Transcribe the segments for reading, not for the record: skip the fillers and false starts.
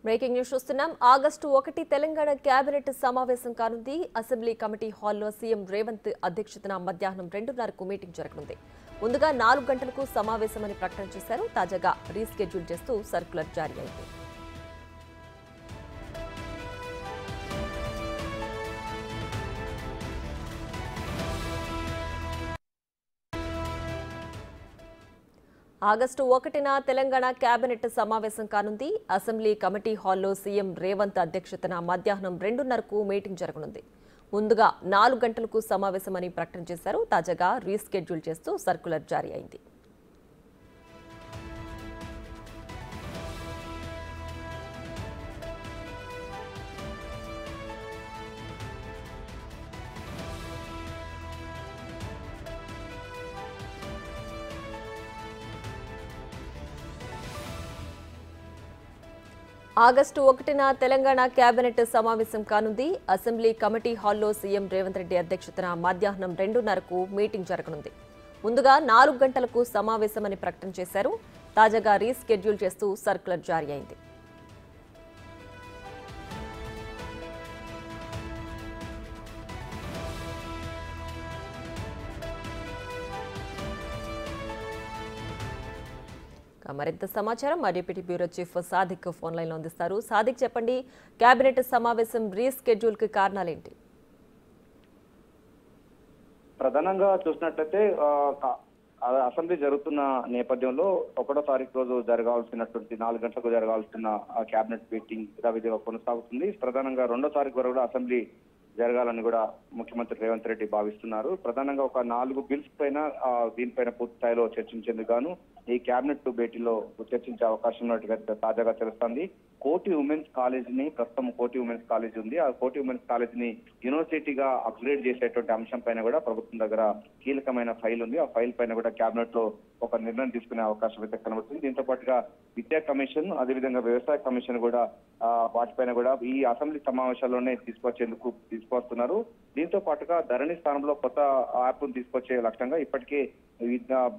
Breaking news చూస్తున్నాం. August 1 Telangana cabinet సమావేశం కానుంది. అసెంబ్లీ కమిటీ హాల్లో సీఎం రేవంత్ అధ్యక్షతన మధ్యాహ్నం 2:30కు మీటింగ్ జరగనుంది. ముందుగా 4 గంటలకు సమావేశమని ప్రకటన చేశారు. తాజాగా రీస్కెడ్యూల్ చేస్తూ సర్క్యులర్ జారీ అయింది. ఆగస్టు 1న తెలంగాణ కేబినెట్ సమావేశం కానుంది. అసెంబ్లీ కమిటీ హాల్లో సీఎం రేవంత్ అధ్యక్షతన మధ్యాహ్నం 2:30కు మీటింగ్ జరగనుంది. ముందుగా 4 గంటలకు సమావేశమని ప్రకటన చేశారు. తాజాగా రీస్కెడ్యూల్ చేస్తూ సర్క్యులర్ జారీ అయింది. ఆగస్టు 1న తెలంగాణ కేబినెట్ సమావేశం కానుంది. అసెంబ్లీ కమిటీ హాల్లో సీఎం రేవంత్ రెడ్డి అధ్యక్షతన మధ్యాహ్నం 2:30కు మీటింగ్ జరగనుంది. ముందుగా 4 గంటలకు సమావేశమని ప్రకటన చేశారు. తాజాగా రీస్కెడ్యూల్ చేస్తూ సర్క్యులర్ జారీ అయింది. మరింత సమాచారం మా deputy bureau chief Sadiq phone లైన్లో అందిస్తారు. సాదిక్, చెప్పండి, కేబినెట్ సమావేశం రీస్కెడ్యూల్ కి కారణాలేంటి? ప్రధానంగా చూసినట్లయితే అసెంబ్లీ జరుగుతున్న నేపథ్యంలో 1వ తారీఖు రోజు జరగాల్సినటువంటి 4 గంటలకు జరగాల్సిన కేబినెట్ మీటింగ్ యథావిధిగా కొనసాగుతుంది. ప్రధానంగా 2వ తారీఖు వరకు కూడా అసెంబ్లీ జరగాలని కూడా ముఖ్యమంత్రి రేవంత్ రెడ్డి భావిస్తున్నారు. ప్రధానంగా ఒక 4 బిల్స్ పైన దీనిపైన పూర్తి స్థాయిలో చర్చించేందుకు గాను ఈ కేబినెట్ భేటీలో చర్చించే అవకాశం ఉన్నట్టుగా తాజాగా తెలుస్తోంది. కోటి ఉమెన్స్ కాలేజ్ ని ప్రస్తుతం కోటి ఉమెన్స్ కాలేజ్ ఉంది. ఆ కోటి ఉమెన్స్ కాలేజ్ ని యూనివర్సిటీగా అప్గ్రేడ్ చేసేటువంటి అంశం పైన కూడా ప్రభుత్వం దగ్గర కీలకమైన ఫైల్ ఉంది. ఆ ఫైల్ పైన కూడా కేబినెట్ లో ఒక నిర్ణయం తీసుకునే అవకాశం అయితే కనబడుతుంది. దీంతో పాటుగా విద్యా కమిషన్, అదేవిధంగా వ్యవసాయ కమిషన్ కూడా వాటిపైన కూడా ఈ అసెంబ్లీ సమావేశాల్లోనే తీసుకొస్తున్నారు. దీంతో పాటుగా ధరణి స్థానంలో కొత్త యాప్ తీసుకొచ్చే లక్ష్యంగా ఇప్పటికే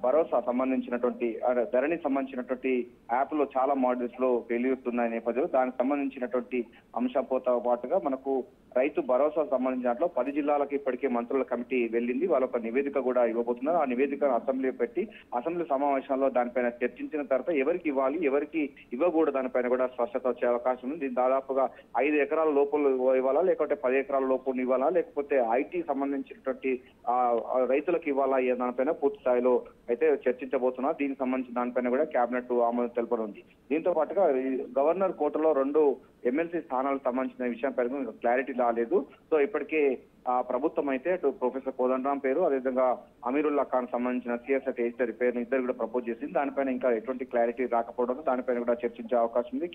భరోసా సంబంధించినటువంటి ధరణి సంబంధించినటువంటి యాప్ లో చాలా మోడల్స్ లో వెలుగుతున్న నేపథ్యంలో దానికి సంబంధించినటువంటి అంశంతో పాటుగా మనకు రైతు భరోసా సంబంధించిన దాంట్లో 10 జిల్లాలకు ఇప్పటికే మంత్రుల కమిటీ వెళ్ళింది. వాళ్ళ ఒక నివేదిక కూడా ఇవ్వబోతున్నారు. ఆ నివేదికను అసెంబ్లీ పెట్టి అసెంబ్లీ సమావేశాల్లో దానిపైన చర్చించిన తర్వాత ఎవరికి ఇవ్వాలి, ఎవరికి ఇవ్వకూడదు దానిపైన కూడా స్పష్టత వచ్చే అవకాశం ఉంది. దీని దాదాపుగా 5 ఎకరాల లోపల ఇవ్వాలా, లేకపోతే 10 ఎకరాల లోపల ఇవ్వాలా, లేకపోతే ఐటీ సంబంధించినటువంటి రైతులకు ఇవ్వాలా దానిపైన పూర్తి స్థాయిలో అయితే చర్చించబోతున్నారు. దీనికి సంబంధించిన దానిపైన కూడా కేబినెట్ ఆమోదం తెలపనుంది. దీంతో పాటుగా గవర్నర్ కోటలో 2 ఎమ్మెల్సీ స్థానాలకు సంబంధించిన విషయం పైన క్లారిటీ రాలేదు. సో ఇప్పటికే ప్రభుత్వం అయితే అటు ప్రొఫెసర్ కోదండరాం పేరు, అదేవిధంగా అమీరుల్లా ఖాన్ సంబంధించిన సిఎస్ఐ ఎడిటర్ పేరును ఇద్దరు కూడా ప్రపోజ్ చేసింది. దానిపైన ఇంకా ఎటువంటి క్లారిటీ రాకపోవడం దానిపైన కూడా చర్చించే అవకాశం ఉంది.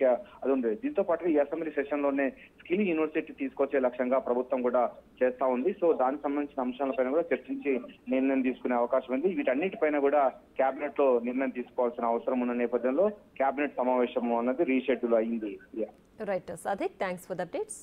అది ఉంది. దీంతో పాటు ఈ అసెంబ్లీ సెషన్ లోనే స్కిల్ యూనివర్సిటీ తీసుకొచ్చే లక్ష్యంగా ప్రభుత్వం కూడా చేస్తా ఉంది. సో దానికి సంబంధించిన అంశాలపైన కూడా చర్చించి నిర్ణయం తీసుకునే అవకాశం ఉంది. వీటన్నిటిపైన కూడా కేబినెట్ లో నిర్ణయం తీసుకోవాల్సిన అవసరం ఉన్న నేపథ్యంలో కేబినెట్ సమావేశం అన్నది రీషెడ్యూల్ అయింది. Right Sadiq, thanks for the updates.